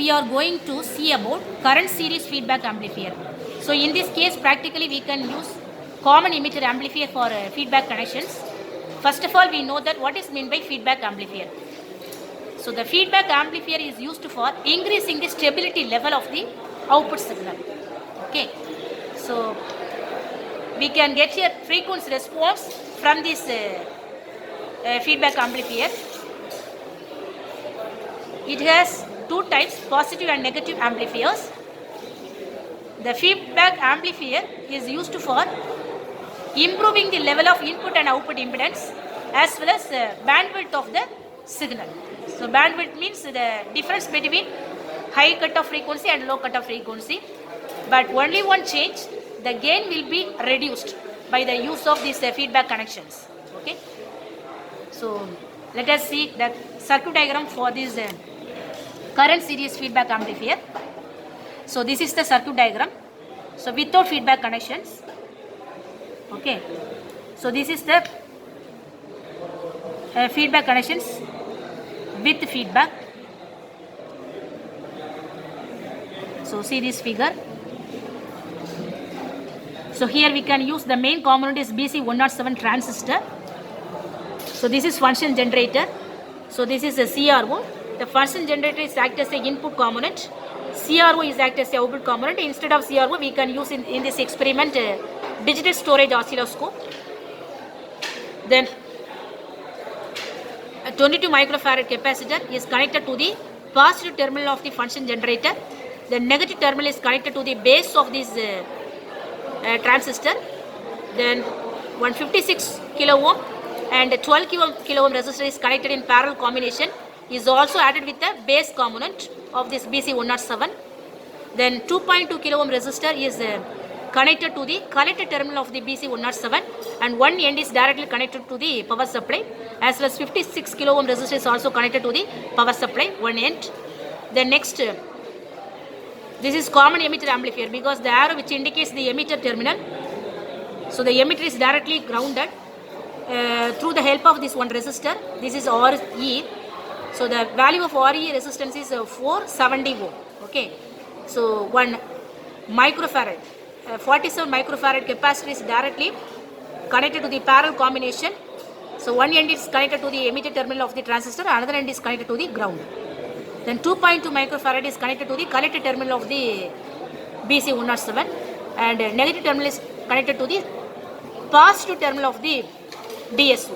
we are going to see about current series feedback amplifier. So in this case, practically we can use common emitter amplifier for feedback connections. First of all, we know that what is meant by feedback amplifier. So the feedback amplifier is used for increasing the stability level of the output signal. Okay. So we can get here frequency response from this feedback amplifier. It has two types, positive and negative amplifiers. The feedback amplifier is used for improving the level of input and output impedance as well as bandwidth of the signal. So bandwidth means the difference between high cutoff frequency and low cutoff frequency. But only one change, the gain will be reduced by the use of these feedback connections. Okay. So let us see the circuit diagram for this current series feedback amplifier. So this is the circuit diagram. So without feedback connections. Okay. So this is the feedback connections with feedback. So see this figure. So here we can use the main component is BC107 transistor. So this is function generator. So this is a CRO. The function generator is act as the input component. CRO is act as the output component. Instead of CRO, we can use in this experiment digital storage oscilloscope. Then a 22 microfarad capacitor is connected to the positive terminal of the function generator. The negative terminal is connected to the base of this transistor. Then 156 kilo ohm and 12 kilo ohm resistor is connected in parallel combination, is also added with the base component of this BC107. Then 2.2 kilo ohm resistor is connected to the collector terminal of the BC107 and one end is directly connected to the power supply, as well as 56 kilo ohm resistor is also connected to the power supply, one end. Then next, this is common emitter amplifier because the arrow which indicates the emitter terminal. So the emitter is directly grounded through the help of this one resistor. This is RE. So the value of RE resistance is 470 ohm. Okay. So 1 microfarad, 47 microfarad capacitor is directly connected to the parallel combination. So one end is connected to the emitter terminal of the transistor, another end is connected to the ground. Then 2.2 microfarad is connected to the collector terminal of the BC107 and negative terminal is connected to the positive terminal of the DSO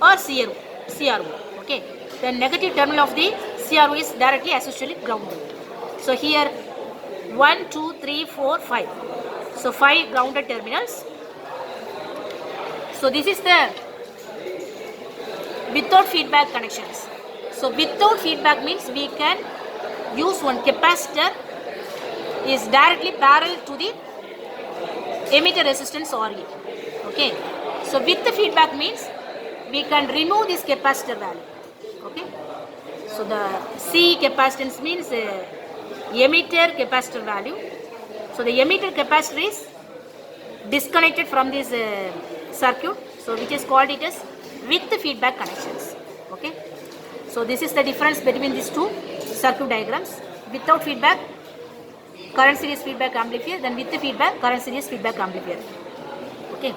or CRO. Okay. The negative terminal of the CRO is directly associated grounded. So here 1, 2, 3, 4, 5. So 5 grounded terminals. So this is the without feedback connections. So without feedback means we can use one capacitor is directly parallel to the emitter resistance RE. Okay. So with the feedback means we can remove this capacitor value. Okay. So the C capacitance means emitter capacitor value. So the emitter capacitor is disconnected from this circuit. So which is called it as with the feedback connections. Okay. So this is the difference between these two circuit diagrams. Without feedback, current series feedback amplifier, then with the feedback, current series feedback amplifier. Okay.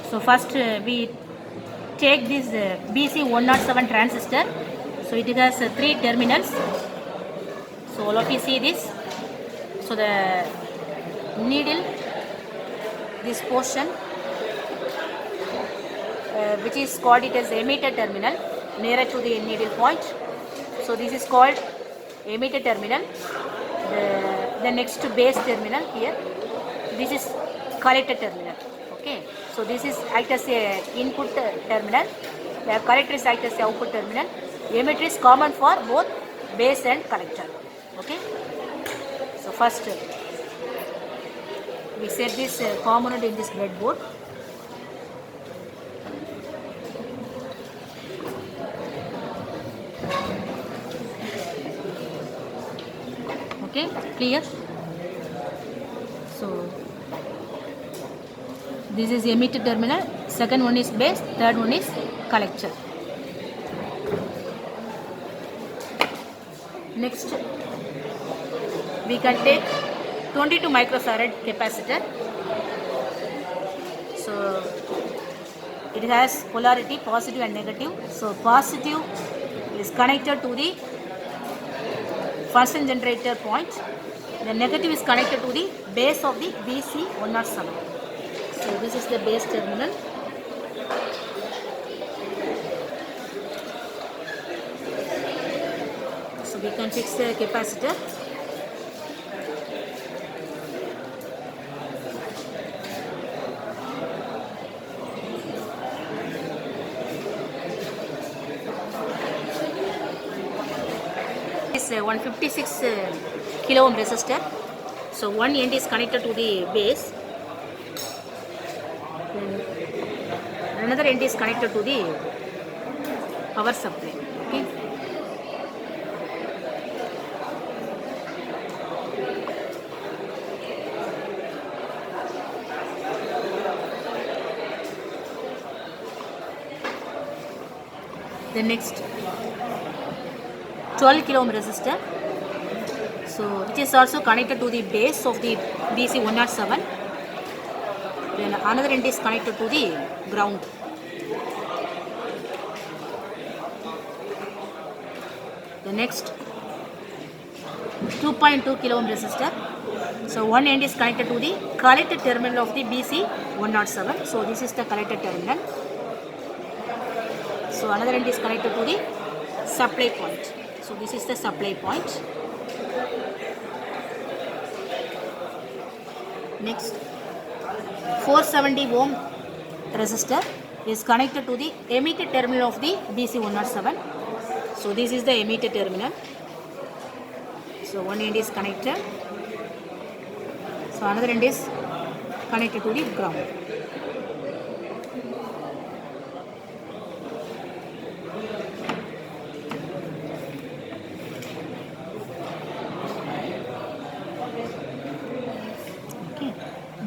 So first we take this BC107 transistor. So it has 3 terminals. So all of you see this. So the needle, this portion which is called it as emitter terminal nearer to the needle point. So this is called emitter terminal. The next base terminal here. This is collector terminal. Okay. So this is act as a input terminal. The collector is act as the output terminal. Emitter is common for both base and collector. Okay. So first we set this component in this breadboard. Okay. Clear? So this is emitter terminal, second one is base, third one is collector. Next we can take 22 microfarad capacitor. So it has polarity positive and negative. So positive is connected to the function generator point. The negative is connected to the base of the BC107. So this is the base terminal. So we can fix the capacitor. This 156 kilo ohm resistor. So one end is connected to the base. Then another end is connected to the power supply. Okay. The next 12 kilo ohm resistor, so which is also connected to the base of the BC107. Then another end is connected to the ground. The next 2.2 kilo ohm resistor, so one end is connected to the collector terminal of the BC107. So this is the collector terminal. So another end is connected to the supply point. So this is the supply point. Next 470 ohm resistor is connected to the emitter terminal of the BC107. So this is the emitter terminal. So one end is connected. So another end is connected to the ground.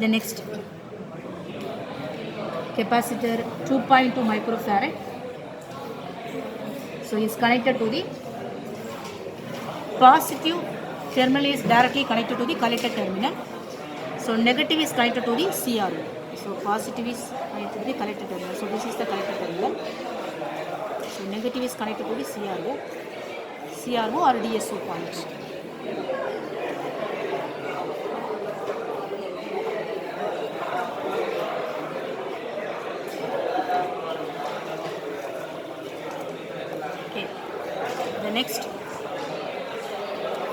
The next capacitor 2.2 microfarad, so is connected to the positive terminal is directly connected to the collector terminal. So negative is connected to the CRO. So positive is connected to the collector terminal. So this is the collector terminal. So negative is connected to the CRO or DSO point. Next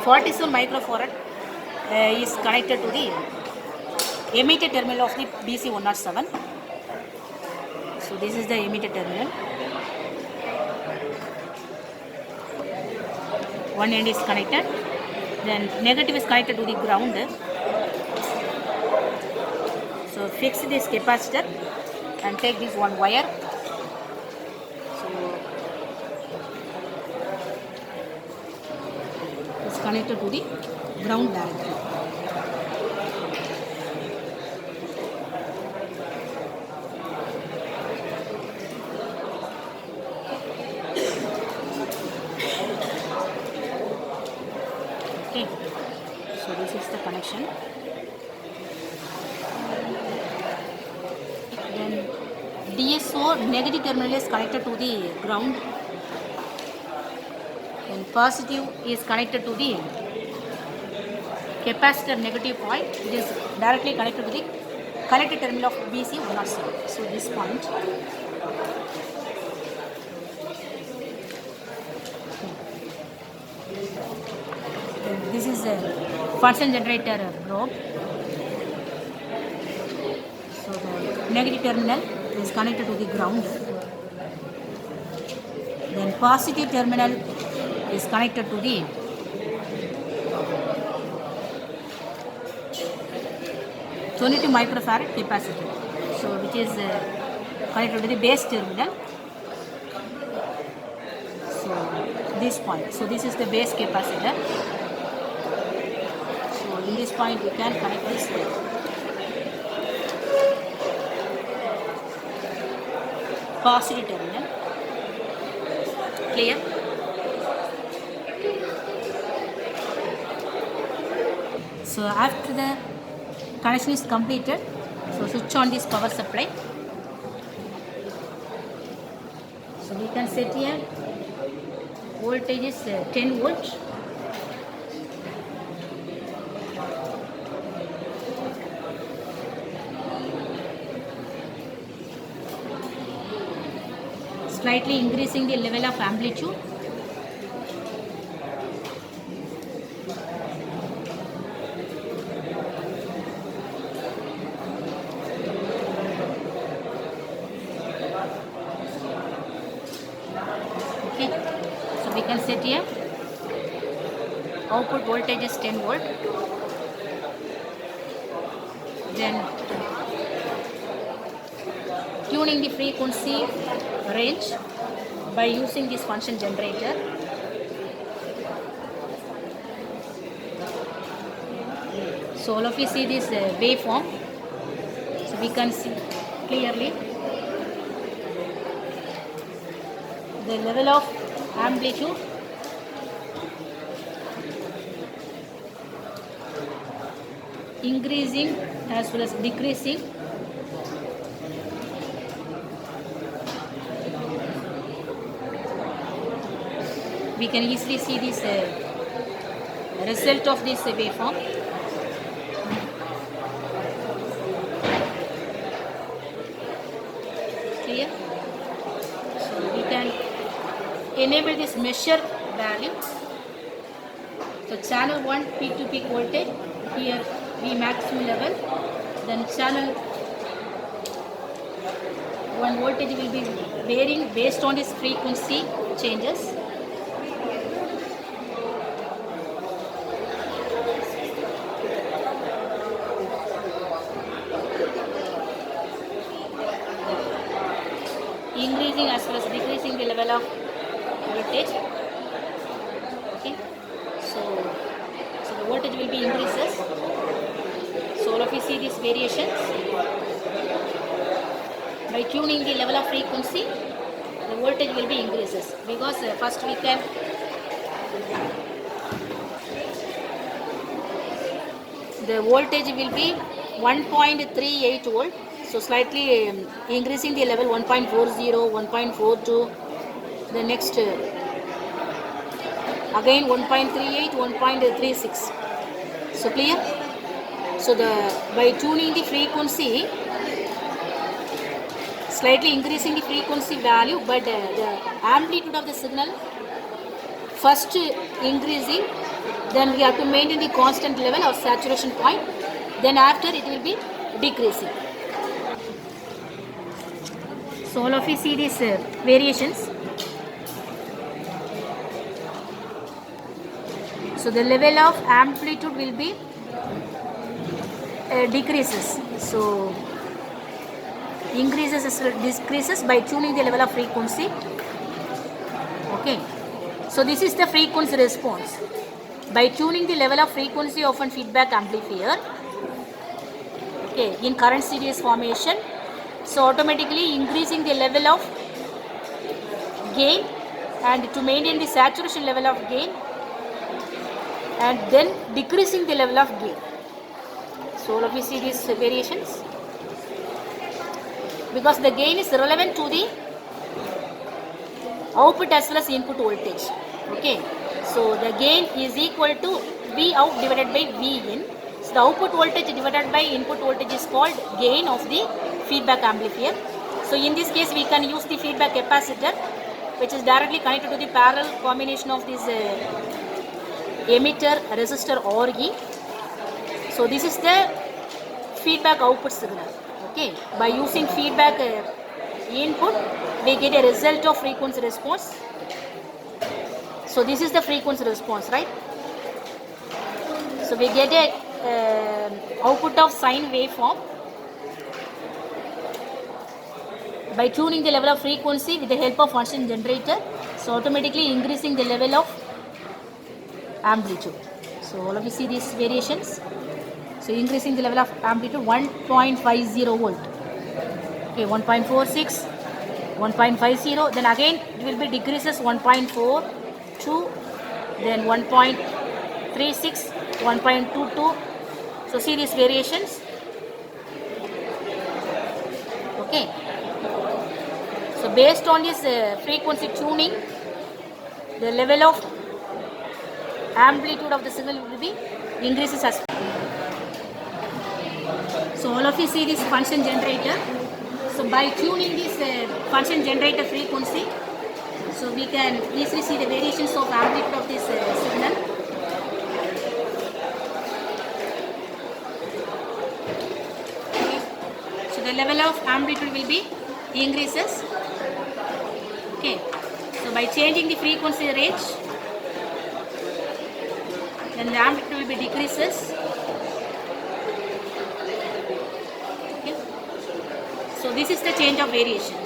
47 microfarad is connected to the emitter terminal of the BC107. So this is the emitter terminal. One end is connected, then negative is connected to the ground. So fix this capacitor and take this one wire. Connected to the ground directly. Okay, so this is the connection. Then DSO negative terminal is connected to the ground. Then positive is connected to the capacitor negative point, it is directly connected to the collector terminal of BC107. So this point. This is a function generator probe. So the negative terminal is connected to the ground. Then positive terminal is connected to the (22 microfarad capacitor, so which is connected to the base terminal. So this point, so this is the base capacitor. this point we can connect this positive terminal. Clear? So after the connection is completed, so switch on this power supply. So we can set here voltage is 10 volts. Slightly increasing the level of amplitude. Okay, so we can set here output voltage is 10 volt. Then tuning the frequency range by using this function generator. So all of you see this waveform. So we can see clearly the level of amplitude increasing as well as decreasing. We can easily see this result of this waveform. Clear? So we can enable this measure value. So channel 1 peak to peak voltage, here V maximum level, then channel 1 voltage will be varying based on this frequency changes. Increasing as well as decreasing the level of voltage. Okay, so the voltage will be increases. So all of you see these variations. By tuning the level of frequency, the voltage will be increases, because first we can the voltage will be 1.38 volt. So slightly increasing the level 1.40, 1.42, the next again 1.38, 1.36. So clear? So by tuning the frequency, slightly increasing the frequency value, but the amplitude of the signal first increasing, then we have to maintain the constant level or saturation point, then after it will be decreasing. So all of you see these variations. So the level of amplitude will be decreases. So increases as well as decreases by tuning the level of frequency. Okay. So this is the frequency response. By tuning the level of frequency of a feedback amplifier, okay, in current series formation, so automatically increasing the level of gain and to maintain the saturation level of gain, and then decreasing the level of gain. So all of you see these variations, because the gain is relevant to the output as well as input voltage. Okay, so the gain is equal to V out divided by V in. So the output voltage divided by input voltage is called gain of the feedback amplifier. So in this case we can use the feedback capacitor, which is directly connected to the parallel combination of this emitter resistor RE. So this is the feedback output signal. Okay, by using feedback input, we get a result of frequency response. So this is the frequency response, right? So we get a output of sine waveform by tuning the level of frequency with the help of function generator. So automatically increasing the level of amplitude. So all of you see these variations. So increasing the level of amplitude 1.50 volt. Okay, 1.46, 1.50. Then again it will be decreases 1.42, then 1.36, 1.22. So see these variations. Okay. So based on this frequency tuning, the level of amplitude of the signal will be increases as well. So all of you see this function generator. So by tuning this function generator frequency, so we can easily see the variations of amplitude of this signal. Okay. So the level of amplitude will be increases. Okay. So by changing the frequency range, then the amplitude will be decreases. Okay. So this is the change of variation.